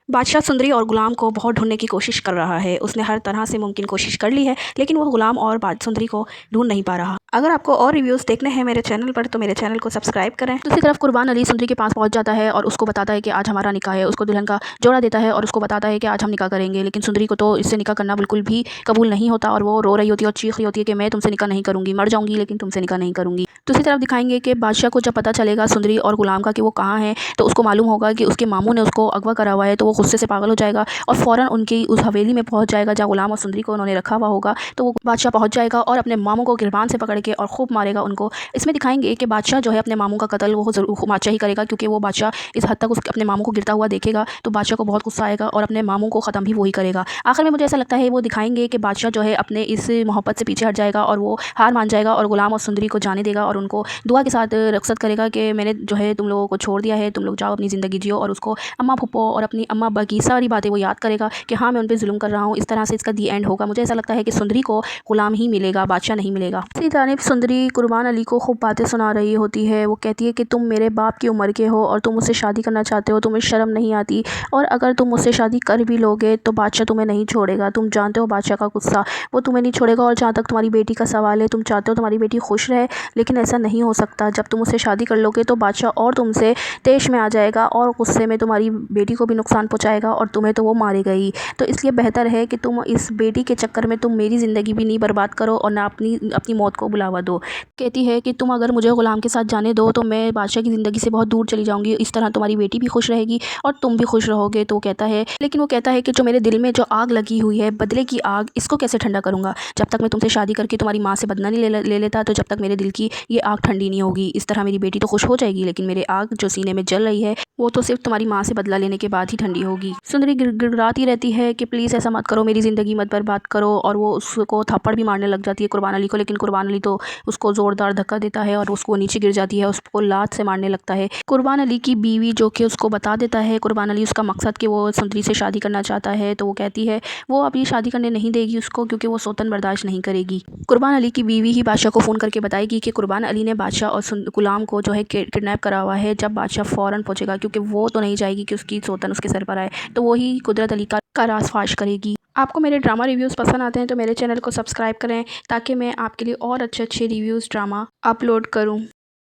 बादशाह सुंदरी और गुलाम को बहुत ढूंढने की कोशिश कर रहा है। उसने हर तरह से मुमकिन कोशिश कर ली है, लेकिन वो गुलाम और सुंदरी को ढूंढ नहीं पा रहा। अगर आपको और रिव्यूज़ देखने हैं मेरे चैनल पर तो मेरे चैनल को सब्सक्राइब करें। दूसरी तरफ कुर्बान अली सुंदरी के पास पहुंच जाता है और उसको बताता है कि आज हमारा निकाह है। उसको दुल्हन का जोड़ा देता है और उसको बताता है कि आज हम निकाह करेंगे, लेकिन सुंदरी को तो इससे निकाह करना बिल्कुल भी कबूल नहीं होता और वो रो रही होती है और चीख रही होती है कि मैं तुमसे निकाह नहीं करूँगी, मर जाऊँगी लेकिन तुमसे निकाह नहीं करूँगी। दूसरी तरफ दिखाएंगे कि बादशाह को जब पता चलेगा सुंदरी और गुलाम का कि वो कहाँ है, तो उसको मालूम होगा कि उसके मामू ने उसको अगवा करा हुआ है, तो वो गुस्से से पागल हो जाएगा और फ़ौरन उनकी उस हवेली में पहुंच जाएगा जहाँ गुलाम और सुंदरी को उन्होंने रखा हुआ होगा। तो वो बादशाह पहुंच जाएगा और अपने मामू को गिरबान से पकड़ के और खूब मारेगा उनको। इसमें दिखाएंगे कि बादशाह जो है अपने मामू का कत्ल वो ज़रूर बादशाह ही करेगा, क्योंकि वो बादशाह इस हद तक अपने मामू को गिरता हुआ देखेगा तो बादशाह को बहुत गुस्सा आएगा और अपने मामू को ख़त्म भी वही करेगा। आखिर में मुझे ऐसा लगता है वो दिखाएंगे कि बादशाह जो है अपने इस मोहब्बत से पीछे हट जाएगा और वो हार मान जाएगा और गुलाम और सुंदरी को जाने देगा और उनको दुआ के साथ रख्सत करेगा कि मैंने जो है तुम लोगों को छोड़ दिया है, तुम लोग जाओ अपनी ज़िंदगी जियो। और उसको अम्मा फुप्पो और अपनी अम्मा अब्बा की सारी बातें वो याद करेगा कि हाँ मैं उन पर जुल्म कर रहा हूँ। इस तरह से इसका दी एंड होगा। मुझे ऐसा लगता है कि सुंदरी को गुलाम ही मिलेगा, बादशाह नहीं मिलेगा। इसी जानिब सुंदरी कुर्बान अली को खूब बातें सुना रही होती है। वो कहती है कि तुम मेरे बाप की उम्र के हो और तुम मुझसे शादी करना चाहते हो, तुम्हें शर्म नहीं आती, और अगर तुम मुझसे शादी कर भी लोगे तो बादशाह तुम्हें नहीं छोड़ेगा। तुम जानते हो बादशाह का गुस्सा, वो तुम्हें नहीं छोड़ेगा। और जहाँ तक तुम्हारी बेटी का सवाल है, तुम चाहते हो तुम्हारी बेटी खुश रहे, लेकिन ऐसा नहीं हो सकता। जब तुम मुझसे शादी कर लोगे तो बादशाह और तुमसे तेश में आ जाएगा और गुस्से में तुम्हारी बेटी को भी नुकसान पहुंचाएगा और तुम्हें तो वो मारेगा ही। तो इसलिए बेहतर है कि तुम इस बेटी के चक्कर में तुम मेरी ज़िंदगी भी नहीं बर्बाद करो और ना अपनी अपनी मौत को बुलावा दो। कहती है कि तुम अगर मुझे गुलाम के साथ जाने दो तो मैं बादशाह की ज़िंदगी से बहुत दूर चली जाऊंगी, इस तरह तुम्हारी बेटी भी खुश रहेगी और तुम भी खुश रहोगे। तो कहता है, लेकिन वो कहता है कि जो मेरे दिल में जो आग लगी हुई है, बदले की आग, इसको कैसे ठंडा करूँगा? जब तक मैं तुमसे शादी करके तुम्हारी माँ से बदला नहीं ले लेता, तो जब तक मेरे दिल की ये आग ठंडी नहीं होगी। इस तरह मेरी बेटी तो खुश हो जाएगी, लेकिन मेरे आग जो सीने में जल रही है वो तो सिर्फ तुम्हारी माँ से बदला लेने के बाद ही ठंडी होगी। सुंदरी गिड़गिड़ाती रहती है कि प्लीज़ ऐसा मत करो, मेरी ज़िंदगी मत बर्बाद करो। और वो उसको थप्पड़ भी मारने लग जाती है कुर्बान अली को, लेकिन कुर्बान अली तो उसको ज़ोरदार धक्का देता है और उसको नीचे गिर जाती है, उसको लात से मारने लगता है। कुर्बान अली की बीवी जो कि उसको बता देता है कुर्बान अली उसका मकसद कि वो सुंदरी से शादी करना चाहता है, तो वो कहती है वो अभी शादी करने नहीं देगी उसको, क्योंकि वो सौतन बर्दाश्त नहीं करेगी। कुर्बान अली की बीवी ही बादशाह को फ़ोन करके बताएगी कि कुर्बान अली ने बादशाह और गुलाम को जो है किडनैप करा हुआ है। जब बादशाह फ़ौरन पहुंचेगा, क्योंकि वो तो नहीं चाहेगी कि उसकी सौतन उसके सर पर आए, तो वही कुदरत अली का राज फाश करेगी। आपको मेरे ड्रामा रिव्यूज़ पसंद आते हैं तो मेरे चैनल को सब्सक्राइब करें, ताकि मैं आपके लिए और अच्छे अच्छे रिव्यूज़ ड्रामा अपलोड करूं।